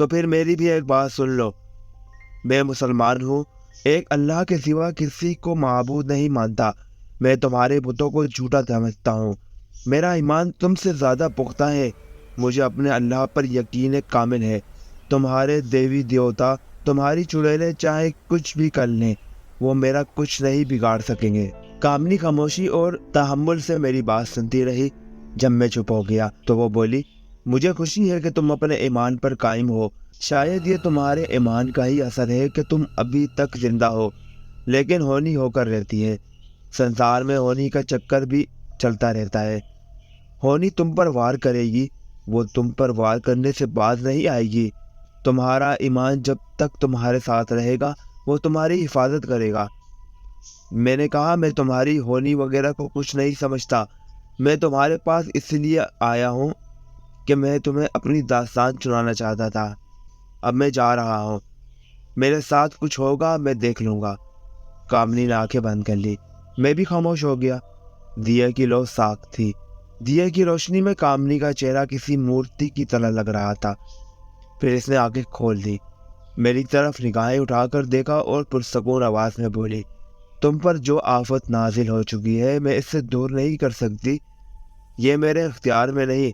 تو پھر میری بھی ایک بات سن لو، میں مسلمان ہوں، ایک اللہ کے سوا کسی کو معبود نہیں مانتا، میں تمہارے بتوں کو جھوٹا سمجھتا ہوں، میرا ایمان تم سے زیادہ پختہ ہے، مجھے اپنے اللہ پر یقین کامل ہے، تمہارے دیوی دیوتا تمہاری چڑیلیں چاہے کچھ بھی کر لیں، وہ میرا کچھ نہیں بگاڑ سکیں گے۔ کامنی خاموشی اور تحمل سے میری بات سنتی رہی۔ جب میں چپ ہو گیا تو وہ بولی، مجھے خوشی ہے کہ تم اپنے ایمان پر قائم ہو، شاید یہ تمہارے ایمان کا ہی اثر ہے کہ تم ابھی تک زندہ ہو، لیکن ہونی ہو کر رہتی ہے، سنسار میں ہونی کا چکر بھی چلتا رہتا ہے، ہونی تم پر وار کرے گی، وہ تم پر وار کرنے سے باز نہیں آئے گی، تمہارا ایمان جب تک تمہارے ساتھ رہے گا وہ تمہاری حفاظت کرے گا۔ میں نے کہا، میں تمہاری ہونی وغیرہ کو کچھ نہیں سمجھتا، میں تمہارے پاس اس لیے آیا ہوں کہ میں تمہیں اپنی داستان سنانا چاہتا تھا، اب میں جا رہا ہوں، میرے ساتھ کچھ ہوگا میں دیکھ لوں گا۔ کامنی نے آنکھیں بند کر لی، میں بھی خاموش ہو گیا۔ دیے کی لو ساکھ تھی، دیے کی روشنی میں کامنی کا چہرہ کسی مورتی کی طرح لگ رہا تھا۔ پھر اس نے آنکھیں کھول دی، میری طرف نگاہیں اٹھا کر دیکھا اور پرسکون آواز میں بولی، تم پر جو آفت نازل ہو چکی ہے میں اس سے دور نہیں کر سکتی، یہ میرے اختیار میں نہیں،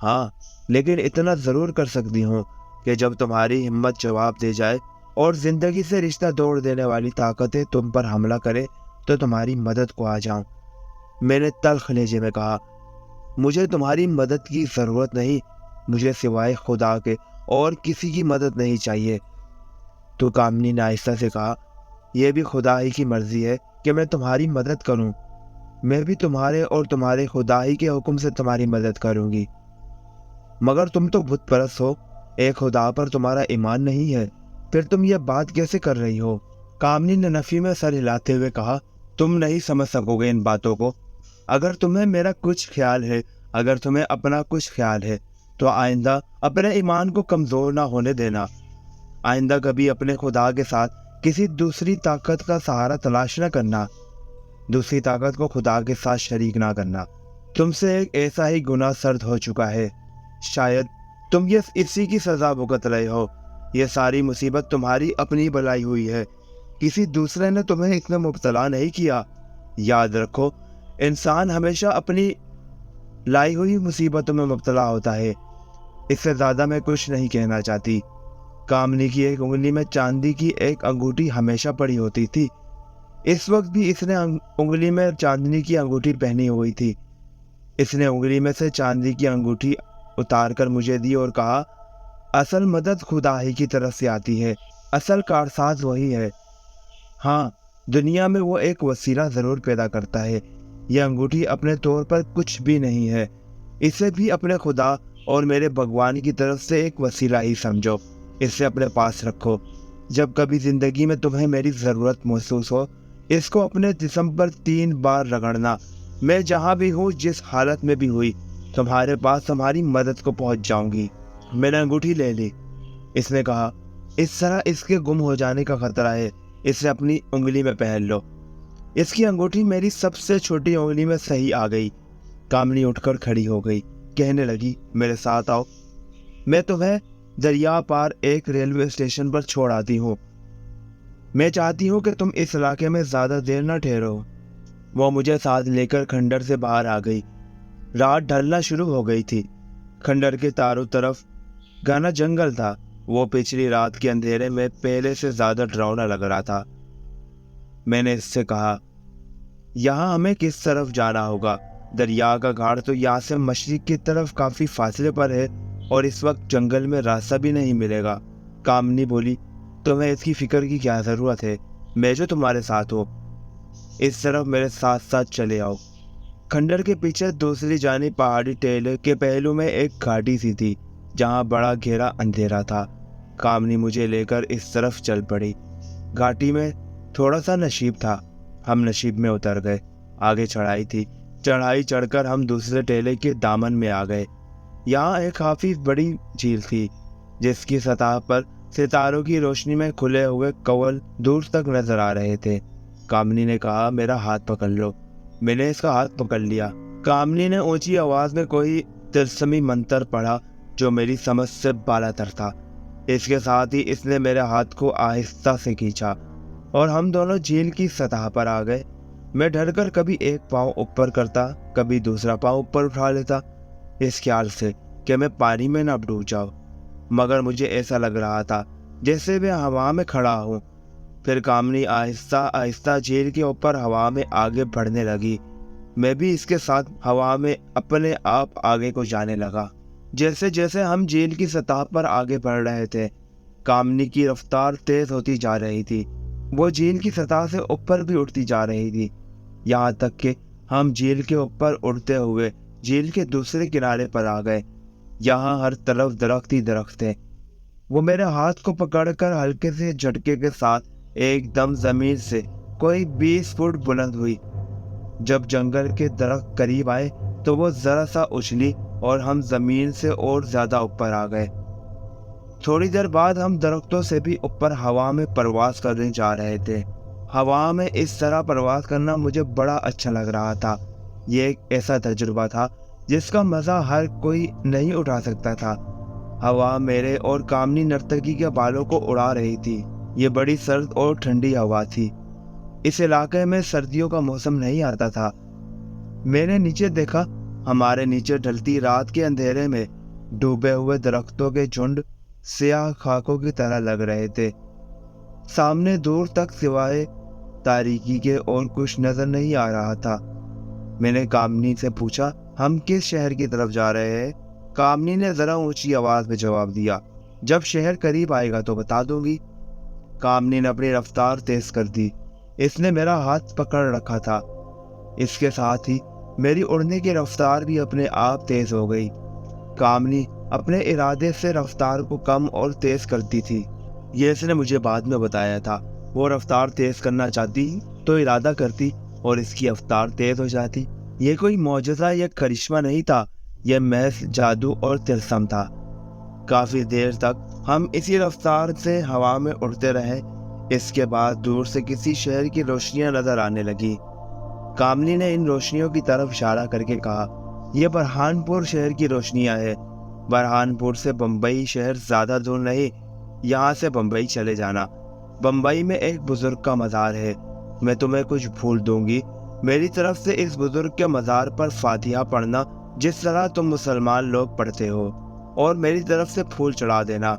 ہاں لیکن اتنا ضرور کر سکتی ہوں کہ جب تمہاری ہمت جواب دے جائے اور زندگی سے رشتہ توڑ دینے والی طاقتیں تم پر حملہ کرے تو تمہاری مدد کو آ جاؤں۔ میں نے تلخ لہجے میں کہا، مجھے تمہاری مدد کی ضرورت نہیں، مجھے سوائے خدا کے اور کسی کی مدد نہیں چاہیے۔ تو کامنی نے آہستہ سے کہا، یہ بھی خدا ہی کی مرضی ہے کہ میں تمہاری مدد کروں، میں بھی تمہارے اور تمہارے خدا ہی کے حکم سے تمہاری مدد کروں گی، مگر تم تو بت پرست ہو، ایک خدا پر تمہارا ایمان نہیں ہے، پھر تم یہ بات کیسے کر رہی ہو؟ کامنی نے نفی میں سر ہلاتے ہوئے کہا، تم نہیں سمجھ سکو گے ان باتوں کو، اگر تمہیں میرا کچھ خیال ہے، اگر تمہیں اپنا کچھ خیال ہے تو آئندہ اپنے ایمان کو کمزور نہ ہونے دینا، آئندہ کبھی اپنے خدا کے ساتھ کسی دوسری طاقت کا سہارا تلاش نہ کرنا، دوسری طاقت کو خدا کے ساتھ شریک نہ کرنا۔ تم سے ایک ایسا ہی گناہ سرد ہو چکا ہے، شاید تم اسی کی سزا بھگت رہے ہو، یہ ساری مصیبت تمہاری اپنی بلائی ہوئی ہے، کسی دوسرے نے تمہیں اس میں مبتلا نہیں کیا۔ یاد رکھو، انسان ہمیشہ اپنی لائی ہوئی مصیبتوں میں مبتلا ہوتا ہے۔ اس سے زیادہ میں کچھ نہیں کہنا چاہتی۔ کامنی کی ایک انگلی میں چاندی کی ایک انگوٹھی ہمیشہ پڑی ہوتی تھی، اس وقت بھی اس نے انگلی میں چاندنی کی انگوٹھی پہنی ہوئی تھی۔ اس نے انگلی میں سے چاندی کی انگوٹھی اتار کر مجھے دی اور کہا، اصل مدد خدا ہی کی طرف سے آتی ہے، اصل کارساز وہی ہے، ہاں دنیا میں وہ ایک وسیلہ ضرور پیدا کرتا ہے، یہ انگوٹھی اپنے طور پر کچھ بھی نہیں ہے، اسے بھی اپنے خدا اور میرے بھگوان کی طرف سے ایک وسیلہ ہی سمجھو، اسے اپنے پاس رکھو، جب کبھی زندگی میں تمہیں میری ضرورت محسوس ہو اس کو اپنے جسم پر 3 بار رگڑنا، میں جہاں بھی ہوں جس حالت میں بھی ہوئی تمہارے پاس تمہاری مدد کو پہنچ جاؤں گی۔ میں نے انگوٹھی لے لی۔ اس نے کہا، اس طرح اس کے گم ہو جانے کا خطرہ ہے، اسے اپنی انگلی میں پہن لو۔ اس کی انگوٹھی میری سب سے چھوٹی انگلی میں صحیح آ گئی۔ کامنی اٹھ کر کھڑی ہو گئی، کہنے لگی، میرے ساتھ آؤ، میں تمہیں دریا پار ایک ریلوے اسٹیشن پر چھوڑ آتی ہوں، میں چاہتی ہوں کہ تم اس علاقے میں زیادہ دیر نہ ٹھہرو۔ وہ مجھے ساتھ لے کر کھنڈر سے باہر آ گئی۔ رات ڈھلنا شروع ہو گئی تھی، کھنڈر کے چاروں طرف گھنا جنگل تھا، وہ پچھلی رات کے اندھیرے میں پہلے سے زیادہ ڈراؤنا لگ رہا تھا۔ میں نے اس سے کہا، یہاں ہمیں کس طرف جانا ہوگا؟ دریا کا گھاٹ تو یہاں سے مشرق کی طرف کافی فاصلے پر ہے اور اس وقت جنگل میں راستہ بھی نہیں ملے گا۔ کامنی بولی، تمہیں اس کی فکر کی کیا ضرورت ہے، میں جو تمہارے ساتھ ہوں، اس طرف میرے ساتھ ساتھ چلے آؤ۔ کھنڈر کے پیچھے دوسری جانب پہاڑی ٹیلے کے پہلو میں ایک گھاٹی سی تھی جہاں بڑا گہرا اندھیرا تھا۔ کامنی مجھے لے کر اس طرف چل پڑی۔ گھاٹی میں تھوڑا سا نشیب تھا، ہم نشیب میں اتر گئے۔ آگے چڑھائی تھی، چڑھائی چڑھ کر ہم دوسرے ٹیلے کے دامن میں آ گئے۔ یہاں ایک کافی بڑی جھیل تھی جس کی سطح پر ستاروں کی روشنی میں کھلے ہوئے کنول دور تک نظر آ رہے تھے۔ کامنی نے کہا، میرا ہاتھ پکڑ لو۔ میں نے اس کا ہاتھ پکڑ لیا۔ کامنی نے اونچی آواز میں کوئی تلسمی منتر پڑھا جو میری سمجھ سے بالا تر تھا۔ اس کے ساتھ ہی اس نے میرے ہاتھ کو آہستہ سے کھینچا اور ہم دونوں جھیل کی سطح پر آ گئے۔ میں ڈر کر کبھی ایک پاؤں اوپر کرتا، کبھی دوسرا پاؤں اوپر اٹھا لیتا، اس خیال سے کہ میں پانی میں نہ ڈوب جاؤں، مگر مجھے ایسا لگ رہا تھا جیسے میں ہوا میں کھڑا ہوں۔ پھر کامنی آہستہ آہستہ جھیل کے اوپر ہوا میں آگے بڑھنے لگی۔ میں بھی اس کے ساتھ ہوا میں اپنے آپ آگے کو جانے لگا۔ جیسے جیسے ہم جھیل کی سطح پر آگے بڑھ رہے تھے، کامنی کی رفتار تیز ہوتی جا رہی تھی۔ وہ جھیل کی سطح سے اوپر بھی اٹھتی جا رہی تھی، یہاں تک کہ ہم جھیل کے اوپر اڑتے ہوئے جھیل کے دوسرے کنارے پر آ گئے۔ یہاں ہر طرف درخت ہی درخت تھے۔ وہ میرے ہاتھ کو پکڑ کر ہلکے سے جھٹکے کے ساتھ ایک دم زمین سے کوئی 20 فٹ بلند ہوئی۔ جب جنگل کے درخت قریب آئے تو وہ ذرا سا اچھلی اور ہم زمین سے اور زیادہ اوپر آ گئے۔ تھوڑی دیر بعد ہم درختوں سے بھی اوپر ہوا میں پرواز کرنے جا رہے تھے۔ ہوا میں اس طرح پرواز کرنا مجھے بڑا اچھا لگ رہا تھا۔ یہ ایک ایسا تجربہ تھا جس کا مزہ ہر کوئی نہیں اٹھا سکتا تھا۔ ہوا میرے اور کامنی نرتکی کے بالوں کو اڑا رہی تھی۔ یہ بڑی سرد اور ٹھنڈی ہوا تھی۔ اس علاقے میں سردیوں کا موسم نہیں آتا تھا۔ میں نے نیچے دیکھا، ہمارے نیچے ڈھلتی رات کے اندھیرے میں ڈوبے ہوئے درختوں کے جھنڈ سیاہ خاکوں کی طرح لگ رہے تھے۔ سامنے دور تک سوائے تاریکی کے اور کچھ نظر نہیں آ رہا تھا۔ میں نے کامنی سے پوچھا، ہم کس شہر کی طرف جا رہے ہیں؟ کامنی نے ذرا اونچی آواز میں جواب دیا، جب شہر قریب آئے گا تو بتا دوں گی۔ کامنی نے اپنی رفتار تیز کر دی۔ اس نے میرا ہاتھ پکڑ رکھا تھا۔ اس کے ساتھ ہی میری اڑنے کی رفتار بھی اپنے آپ تیز ہو گئی۔ کامنی اپنے ارادے سے رفتار کو کم اور تیز کرتی تھی۔ یہ اس نے مجھے بعد میں بتایا تھا۔ وہ رفتار تیز کرنا چاہتی تو ارادہ کرتی اور اس کی رفتار تیز ہو جاتی۔ یہ کوئی معجزہ یا کرشمہ نہیں تھا، یہ محض جادو اور طلسم تھا۔ کافی دیر تک ہم اسی رفتار سے ہوا میں اڑتے رہے۔ اس کے بعد دور سے کسی شہر کی روشنیاں نظر آنے لگی۔ کامنی نے ان روشنیوں کی طرف اشارہ کر کے کہا، یہ برہان پور شہر کی روشنیاں ہیں۔ برہان پور سے بمبئی شہر زیادہ دور نہیں، یہاں سے بمبئی چلے جانا۔ بمبئی میں ایک بزرگ کا مزار ہے، میں تمہیں کچھ پھول دوں گی، میری طرف سے اس بزرگ کے مزار پر فاتحہ پڑھنا جس طرح تم مسلمان لوگ پڑھتے ہو، اور میری طرف سے پھول چڑھا دینا۔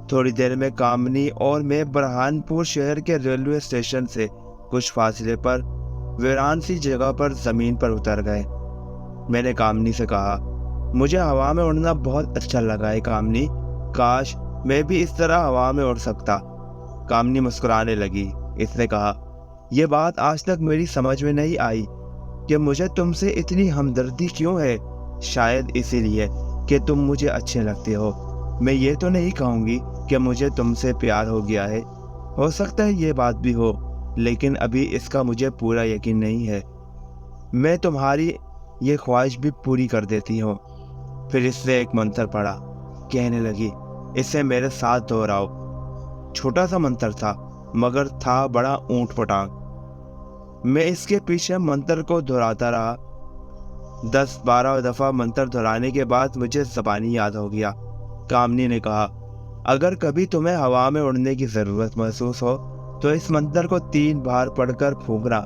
تھوڑی دیر میں کامنی اور میں برہان پور شہر کے ریلوے اسٹیشن سے کچھ فاصلے پر ویران سی جگہ پر زمین پر اتر گئے۔ میں نے کامنی سے کہا، مجھے ہوا میں اڑنا بہت اچھا لگا ہے کامنی، کاش میں بھی اس طرح ہوا میں اڑ سکتا۔ کامنی مسکرانے لگی۔ اس نے کہا، یہ بات آج تک میری سمجھ میں نہیں آئی کہ مجھے تم سے اتنی ہمدردی کیوں ہے۔ شاید اسی لیے کہ تم مجھے اچھے لگتے ہو۔ میں یہ تو نہیں کہوں گی کہ مجھے تم سے پیار ہو گیا ہے، ہو سکتا ہے یہ بات بھی ہو، لیکن ابھی اس کا مجھے پورا یقین نہیں ہے۔ میں تمہاری یہ خواہش بھی پوری کر دیتی ہوں۔ پھر اس نے ایک منتر پڑھا، کہنے لگی، اسے میرے ساتھ دہراؤ۔ چھوٹا سا منتر تھا مگر تھا بڑا اونٹ پٹانگ۔ میں اس کے پیچھے منتر کو دہراتا رہا۔ 10-12 دفعہ منتر دہرانے کے بعد مجھے زبانی یاد ہو گیا۔ کامنی نے کہا، اگر کبھی تمہیں ہوا میں اڑنے کی ضرورت محسوس ہو تو اس منتر کو 3 بار پڑھ کر پھونکنا،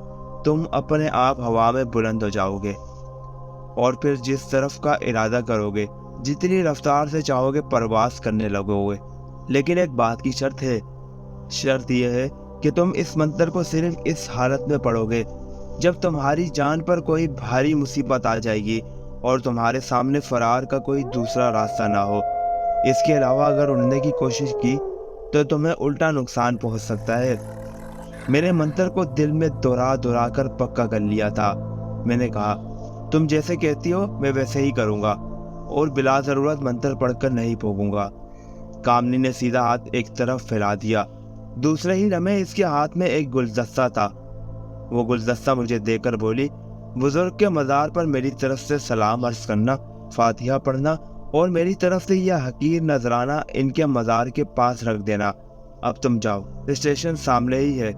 تم اپنے آپ ہوا میں بلند ہو جاؤ گے، اور پھر جس طرف کا ارادہ کرو گے، جتنی رفتار سے چاہو گے پرواز کرنے لگو گے۔ لیکن ایک بات کی شرط ہے، شرط یہ ہے کہ تم اس منتر کو صرف اس حالت میں پڑھو گے جب تمہاری جان پر کوئی بھاری مصیبت آ جائے گی اور تمہارے سامنے فرار کا کوئی دوسرا راستہ نہ ہو۔ اس کے علاوہ اگر اڑنے کی کوشش کی تو تمہیں الٹا نقصان پہنچ سکتا ہے۔ میرے منتر کو دل میں دہرا کر پکا کر لیا تھا۔ میں نے کہا، تم جیسے کہتی ہو میں ویسے ہی کروں گا، اور بلا ضرورت منتر پڑھ کر نہیں پھونکوں گا۔ کامنی نے سیدھا ہاتھ ایک طرف پھیلا دیا۔ دوسرے ہی لمحے اس کے ہاتھ میں ایک گلدستہ تھا۔ وہ گلدستہ مجھے دے کر بولی، بزرگ کے مزار پر میری طرف سے سلام عرض کرنا، فاتحہ پڑھنا، اور میری طرف سے یہ حقیر نذرانہ ان کے مزار کے پاس رکھ دینا۔ اب تم جاؤ، اسٹیشن سامنے ہی ہے۔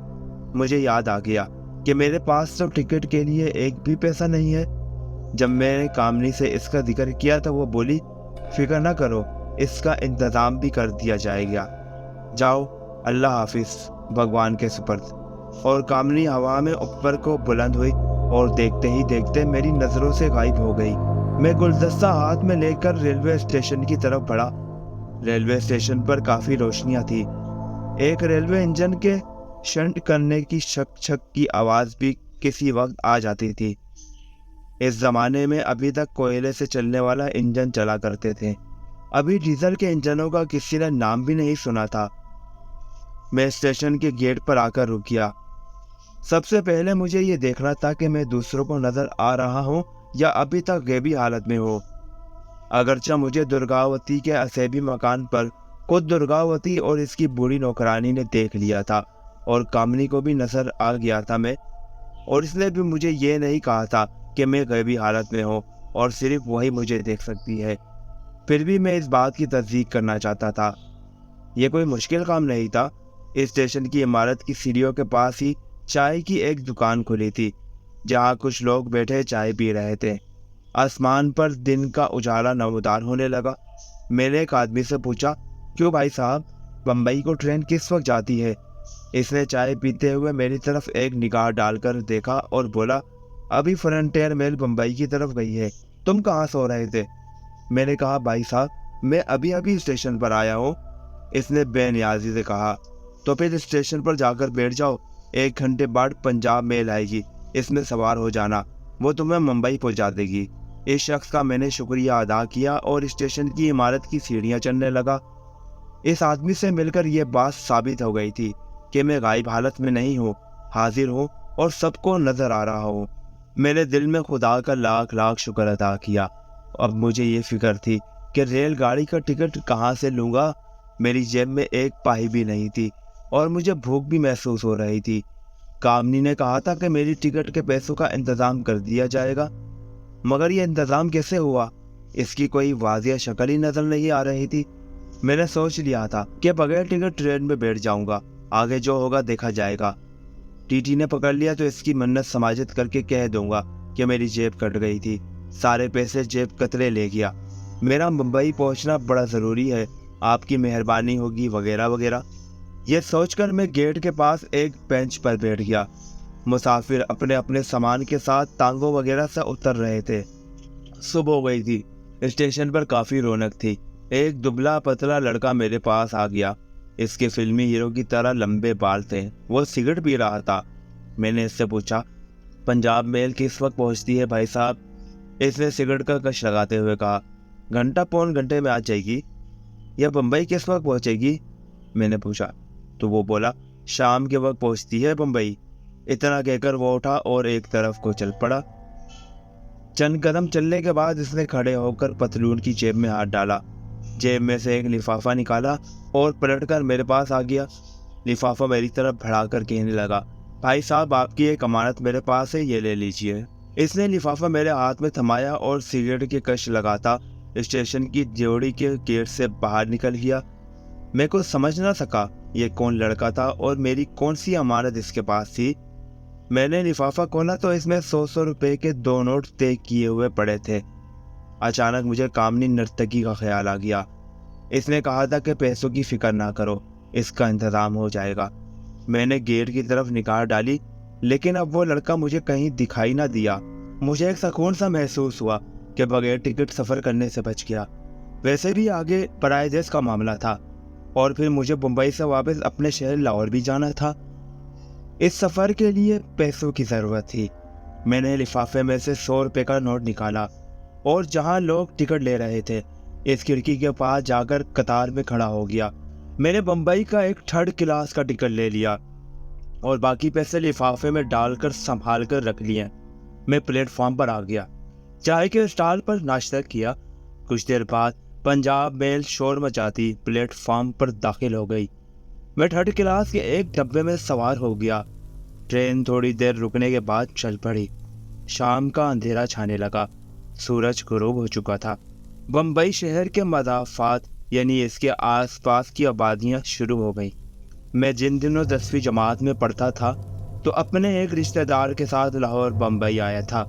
مجھے یاد آ گیا کہ میرے پاس تو ٹکٹ کے لیے ایک بھی پیسہ نہیں ہے۔ جب میں نے کامنی سے اس کا ذکر کیا تو وہ بولی، فکر نہ کرو، اس کا انتظام بھی کر دیا جائے گا۔ جاؤ، اللہ حافظ، بھگوان کے سپرد۔ اور کامنی ہوا میں اوپر کو بلند ہوئی اور دیکھتے ہی دیکھتے میری نظروں سے غائب ہو گئی۔ میں گلدستہ ہاتھ میں لے کر ریلوے اسٹیشن کی طرف بڑھا۔ ریلوے اسٹیشن پر کافی روشنیاں تھی۔ ایک ریلوے انجن کے شنٹ کرنے کی چھک چھک کی آواز بھی کسی وقت آ جاتی تھی۔ اس زمانے میں ابھی تک کوئلے سے چلنے والا انجن چلا کرتے تھے، ابھی ڈیزل کے انجنوں کا کسی نے نام بھی نہیں سنا تھا۔ میں اسٹیشن کے گیٹ پر آ کر رک گیا۔ سب سے پہلے مجھے یہ دیکھنا تھا کہ میں دوسروں کو نظر آ رہا ہوں یا ابھی تک غیبی حالت میں ہوں۔ اگرچہ مجھے درگاوتی کے اسیبی مکان پر خود درگاوتی اور اس کی بوڑھی نوکرانی نے دیکھ لیا تھا، اور کامنی کو بھی نظر آ گیا تھا اور اس نے بھی مجھے یہ نہیں کہا تھا کہ میں غیبی حالت میں ہوں اور صرف وہی مجھے دیکھ سکتی ہے۔ پھر بھی میں اس بات کی تصدیق کرنا چاہتا تھا۔ یہ کوئی مشکل کام نہیں تھا۔ اسٹیشن کی عمارت کی سیڑھیوں کے پاس ہی چائے کی ایک دکان کھلی تھی، جہاں کچھ لوگ بیٹھے چائے پی رہے تھے۔ آسمان پر دن کا اجالا نمودار ہونے لگا۔ میں نے ایک آدمی سے پوچھا، کیوں بھائی صاحب، بمبئی کو ٹرین کس وقت جاتی ہے؟ اس نے چائے پیتے ہوئے میری طرف ایک نگاہ ڈال کر دیکھا اور بولا، ابھی فرنٹیئر میل بمبئی کی طرف گئی ہے۔ تم کہاں سو رہے تھے؟ میں نے کہا، بھائی صاحب، میں ابھی اسٹیشن پر آیا ہوں۔ اس نے بے نیازی سے کہا، تو پھر اسٹیشن پر جا کر بیٹھ جاؤ، 1 گھنٹے بعد پنجاب میل آئے گی، اس میں سوار ہو جانا، وہ تمہیں ممبئی پہنچا دے گی۔ اس شخص کا میں نے شکریہ ادا کیا اور اسٹیشن کی عمارت کی سیڑھیاں چڑھنے لگا۔ اس آدمی سے مل کر یہ بات ثابت ہو گئی تھی کہ میں غائب حالت میں نہیں ہوں، حاضر ہوں اور سب کو نظر آ رہا ہوں۔ میں نے دل میں خدا کا لاکھ لاکھ شکر ادا کیا۔ اب مجھے یہ فکر تھی کہ ریل گاڑی کا ٹکٹ کہاں سے لوں گا۔ میری جیب میں ایک پائی بھی نہیں تھی اور مجھے بھوک بھی محسوس ہو رہی تھی۔ کامنی نے کہا تھا کہ میری ٹکٹ کے پیسوں کا انتظام کر دیا جائے گا، مگر یہ انتظام کیسے ہوا؟ اس کی کوئی واضح شکل ہی نظر نہیں آ رہی تھی۔ میں نے سوچ لیا تھا کہ بغیر ٹکٹ ٹرین میں بیٹھ جاؤں گا، آگے جو ہوگا دیکھا جائے گا۔ ٹی ٹی نے پکڑ لیا تو اس کی منت سماجت کر کے کہہ دوں گا کہ میری جیب کٹ گئی تھی، سارے پیسے جیب کترے لے گیا، میرا ممبئی پہنچنا بڑا ضروری ہے، آپ کی مہربانی ہوگی، وغیرہ وغیرہ۔ یہ سوچ کر میں گیٹ کے پاس ایک بینچ پر بیٹھ گیا۔ مسافر اپنے اپنے سامان کے ساتھ ٹانگوں وغیرہ سے اتر رہے تھے۔ صبح ہو گئی تھی۔ اسٹیشن پر کافی رونق تھی۔ ایک دبلا پتلا لڑکا میرے پاس آ گیا۔ اس کے فلمی ہیرو کی طرح لمبے بال تھے۔ وہ سگریٹ پی رہا تھا۔ میں نے اس سے پوچھا، پنجاب میل کس وقت پہنچتی ہے بھائی صاحب؟ اس نے سگریٹ کا کش لگاتے ہوئے کہا، گھنٹہ پون گھنٹے میں آ جائے گی۔ یا بمبئی کس وقت پہنچے گی؟ میں نے پوچھا تو وہ بولا، شام کے وقت پہنچتی ہے بمبئی۔ اتنا کہہ کر وہ اٹھا اور ایک طرف کو چل پڑا۔ چند قدم چلنے کے بعد اس نے کھڑے ہو کر پتلون کی جیب میں ہاتھ ڈالا، جیب میں سے ایک لفافہ نکالا اور پلٹ کر میرے پاس آ گیا۔ لفافہ میری طرف بڑھا کر کہنے لگا، بھائی صاحب، آپ کی ایک امانت میرے پاس ہے، یہ لے لیجئے۔ اس نے لفافہ میرے ہاتھ میں تھمایا اور سگریٹ کے کش لگاتا اسٹیشن کی ڈیوڑی کے گیٹ سے باہر نکل گیا۔ میں کچھ سمجھ نہ سکا یہ کون لڑکا تھا اور میری کون سی امانت اس کے پاس تھی۔ میں نے لفافہ کھولا تو اس میں 100 روپے کے 2 نوٹ طے کیے ہوئے پڑے تھے۔ اچانک مجھے کامنی نرتکی کا خیال آ گیا۔ اس نے کہا تھا کہ پیسوں کی فکر نہ کرو، اس کا انتظام ہو جائے گا۔ میں نے گیٹ کی طرف نگاہ ڈالی، لیکن اب وہ لڑکا مجھے کہیں دکھائی نہ دیا۔ مجھے ایک سکون سا محسوس ہوا کہ بغیر ٹکٹ سفر کرنے سے بچ گیا۔ ویسے بھی آگے پرائے دیس کا معاملہ تھا اور پھر مجھے بمبئی سے واپس اپنے شہر لاہور بھی جانا تھا۔ اس سفر کے لیے پیسوں کی ضرورت تھی۔ میں نے لفافے میں سے 100 روپے کا نوٹ نکالا اور جہاں لوگ ٹکٹ لے رہے تھے اس کھڑکی کے پاس جا کر قطار میں کھڑا ہو گیا۔ میں نے بمبئی کا ایک 3rd کلاس کا ٹکٹ لے لیا اور باقی پیسے لفافے میں ڈال کر سنبھال کر رکھ لیے۔ میں پلیٹ فارم پر آ گیا، چائے کے اسٹال پر ناشتہ کیا۔ کچھ دیر بعد پنجاب میل شور مچاتی پلیٹ فارم پر داخل ہو گئی۔ میں 3rd کلاس کے ایک ڈبے میں سوار ہو گیا۔ ٹرین تھوڑی دیر رکنے کے بعد چل پڑی۔ شام کا اندھیرا چھانے لگا، سورج غروب ہو چکا تھا۔ بمبئی شہر کے مضافات یعنی اس کے آس پاس کی آبادیاں شروع ہو گئیں۔ میں جن دنوں 10ویں جماعت میں پڑھتا تھا تو اپنے ایک رشتہ دار کے ساتھ لاہور بمبئی آیا تھا۔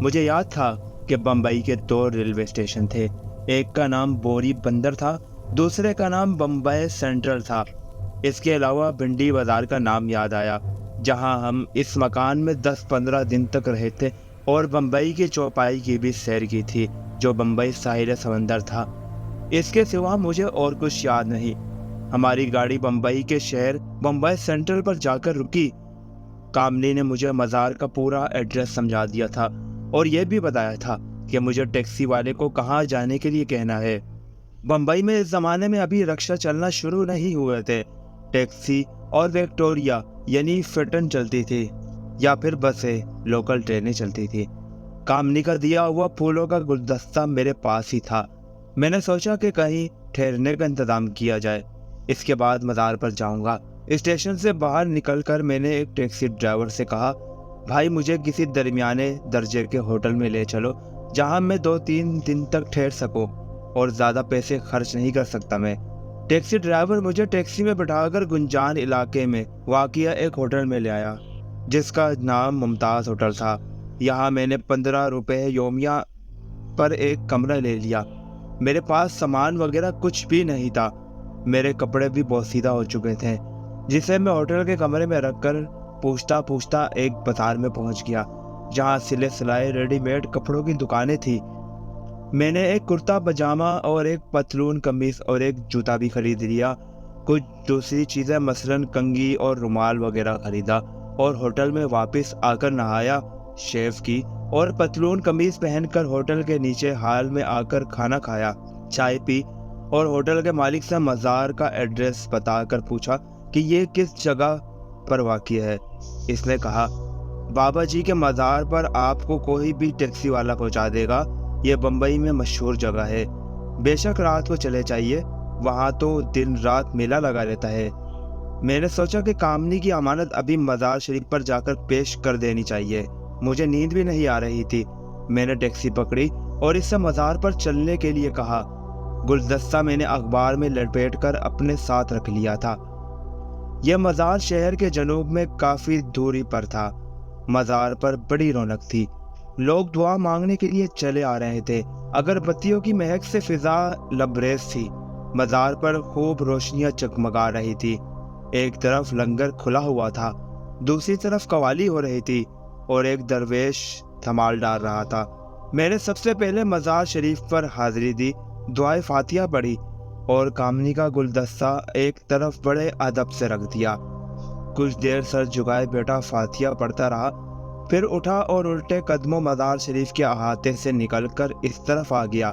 مجھے یاد تھا کہ بمبئی کے 2 ریلوے اسٹیشن تھے، ایک کا نام بوری بندر تھا دوسرے کا نام بمبئی سینٹرل تھا۔ اس کے علاوہ بھنڈی بازار کا نام یاد آیا، جہاں ہم اس مکان میں 10-15 دن تک رہے تھے، اور بمبئی کی چوپائی کی بھی سیر کی تھی جو بمبئی ساحل سمندر تھا۔ اس کے سوا مجھے اور کچھ یاد نہیں۔ ہماری گاڑی بمبئی کے شہر بمبئی سینٹرل پر جا کر رکی۔ کامنی نے مجھے مزار کا پورا ایڈریس سمجھا دیا تھا اور یہ بھی بتایا تھا کہ مجھے ٹیکسی والے کو کہاں جانے کے لیے کہنا ہے۔ بمبئی میں اس زمانے میں ابھی رکشہ چلنا شروع نہیں ہوئے تھے۔ ٹیکسی اور وکٹوریا یعنی فٹن چلتی تھی، یا پھر بسیں، لوکل ٹرینیں چلتی تھی۔ کامنی کا دیا ہوا پھولوں کا گلدستہ میرے پاس ہی تھا۔ میں نے سوچا کہ کہیں ٹھہرنے کا انتظام کیا جائے، اس کے بعد مزار پر جاؤں گا۔ اسٹیشن سے باہر نکل کر میں نے ایک ٹیکسی ڈرائیور سے کہا، بھائی مجھے کسی درمیانے درجے کے ہوٹل میں لے چلو جہاں میں 2-3 دن تک ٹھہر سکوں، اور زیادہ پیسے خرچ نہیں کر سکتا میں۔ ٹیکسی ڈرائیور مجھے ٹیکسی میں بٹھا کر گنجان علاقے میں واقع ایک ہوٹل میں لے آیا، جس کا نام ممتاز ہوٹل تھا۔ یہاں میں نے 15 روپے یومیہ پر ایک کمرہ لے لیا۔ میرے پاس سامان وغیرہ کچھ بھی نہیں تھا۔ میرے کپڑے بھی بوسیدہ ہو چکے تھے، جسے میں ہوٹل کے کمرے میں رکھ کر پوچھتا ایک بازار میں پہنچ گیا، جہاں سلے سلائے ریڈی میڈ کپڑوں کی دکانیں تھیں۔ میں نے ایک کرتا پاجامہ اور ایک پتلون قمیص اور ایک جوتا بھی خرید لیا۔ کچھ دوسری چیزیں مثلاً کنگھی اور رومال وغیرہ خریدا، اور ہوٹل میں واپس آ کر نہایا، شیو کی، اور پتلون قمیص پہن کر ہوٹل کے نیچے ہال میں آ کر کھانا کھایا، چائے پی، اور ہوٹل کے مالک سے مزار کا ایڈریس بتا کر پوچھا کہ یہ کس جگہ پر واقع ہے۔ اس نے کہا، بابا جی کے مزار پر آپ کو کوئی بھی ٹیکسی والا پہنچا دے گا، یہ بمبئی میں مشہور جگہ ہے۔ بے شک رات کو چلے جائیے، وہاں تو دن رات میلہ لگا رہتا ہے۔ میں نے سوچا کہ کامنی کی امانت ابھی مزار شریف پر جا کر پیش کر دینی چاہیے۔ مجھے نیند بھی نہیں آ رہی تھی۔ میں نے ٹیکسی پکڑی اور اس سے مزار پر چلنے کے لیے کہا۔ گلدستہ میں نے اخبار میں لپیٹ کر اپنے ساتھ رکھ لیا تھا۔ یہ مزار شہر کے جنوب میں کافی دوری پر تھا۔ مزار پر بڑی رونق تھی، لوگ دعا مانگنے کے لیے چلے آ رہے تھے۔ اگربتیوں کی مہک سے فضا لبریز تھی۔ مزار پر خوب روشنیاں چکمگا رہی تھی۔ ایک طرف لنگر کھلا ہوا تھا، دوسری طرف قوالی ہو رہی تھی، اور ایک درویش دھمال ڈال رہا تھا۔ میں نے سب سے پہلے مزار شریف پر حاضری دی، دعائے فاتحہ پڑھی، اور کامنی کا گلدستہ ایک طرف بڑے ادب سے رکھ دیا۔ کچھ دیر سر جھکائے بیٹا فاتحہ پڑھتا رہا، پھر اٹھا اور الٹے قدموں مزار شریف کے احاطے سے نکل کر اس طرف آ گیا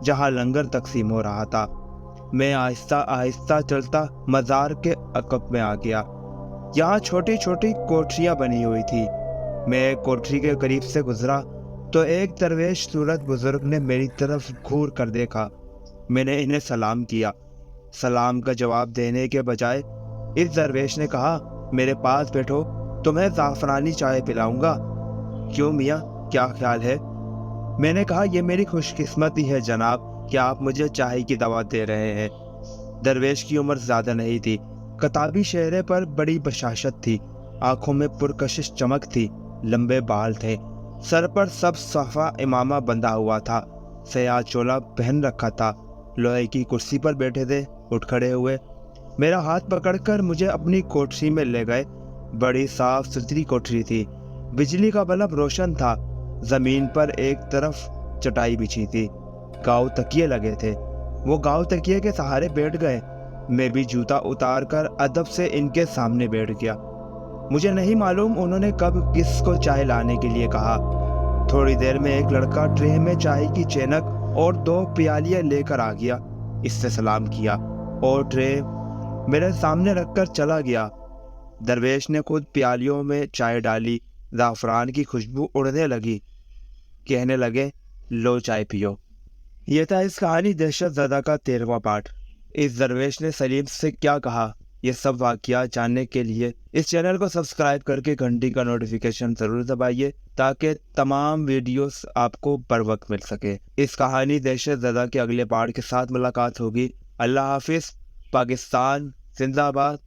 جہاں لنگر تقسیم ہو رہا تھا۔ میں آہستہ آہستہ چلتا مزار کے عقب میں آ گیا۔ یہاں چھوٹی چھوٹی کوٹریاں بنی ہوئی تھی۔ میں ایک کوٹری کے قریب سے گزرا تو ایک درویش صورت بزرگ نے میری طرف گھور کر دیکھا۔ میں نے انہیں سلام کیا۔ سلام کا جواب دینے کے بجائے اس درویش نے کہا، میرے پاس بیٹھو، تمہیں زعفرانی چائے پلاؤں گا۔ کیوں میاں، کیا خیال ہے؟ میں نے کہا، یہ میری خوش قسمتی ہے جناب کہ آپ مجھے چائے کی دعوت دے رہے ہیں۔ درویش کی عمر زیادہ نہیں تھی، کتابی چہرے پر بڑی بشاشت تھی، آنکھوں میں پرکشش چمک تھی، لمبے بال تھے، سر پر سب صفا امامہ بندھا ہوا تھا، سیاہ چولا پہن رکھا تھا، لوہے کی کرسی پر بیٹھے تھے، اٹھ کھڑے ہوئے، میرا ہاتھ پکڑ کر مجھے اپنی کوٹری میں لے گئے۔ بڑی صاف ستھری کوٹری تھی، بجلی کا بلب روشن تھا، زمین پر ایک طرف چٹائی بچھی تھی، گاؤ تکیے لگے تھے۔ وہ گاؤ تکیے کے سہارے بیٹھ گئے۔ میں بھی جوتا اتار کر ادب سے ان کے سامنے بیٹھ گیا۔ مجھے نہیں معلوم انہوں نے کب کس کو چائے لانے کے لیے کہا۔ تھوڑی دیر میں ایک لڑکا ٹرے میں چائے کی چینک اور 2 پیالیاں لے کر آ گیا، اس سے سلام کیا اور ٹرے میرے سامنے رکھ کر چلا گیا۔ درویش نے خود پیالیوں میں چائے ڈالی، زعفران کی خوشبو اڑنے لگی، کہنے لگے، لو چائے پیو۔ یہ تھا اس کہانی دہشت زدہ کا 13واں پارٹ۔ اس درویش نے سلیم سے کیا کہا، یہ سب واقعات جاننے کے لیے اس چینل کو سبسکرائب کر کے گھنٹی کا نوٹیفیکیشن ضرور دبائیے تاکہ تمام ویڈیوز آپ کو بر وقت مل سکے۔ اس کہانی دہشت زدہ کے اگلے پارٹ کے ساتھ ملاقات ہوگی۔ اللہ حافظ۔ پاکستان زندہ باد۔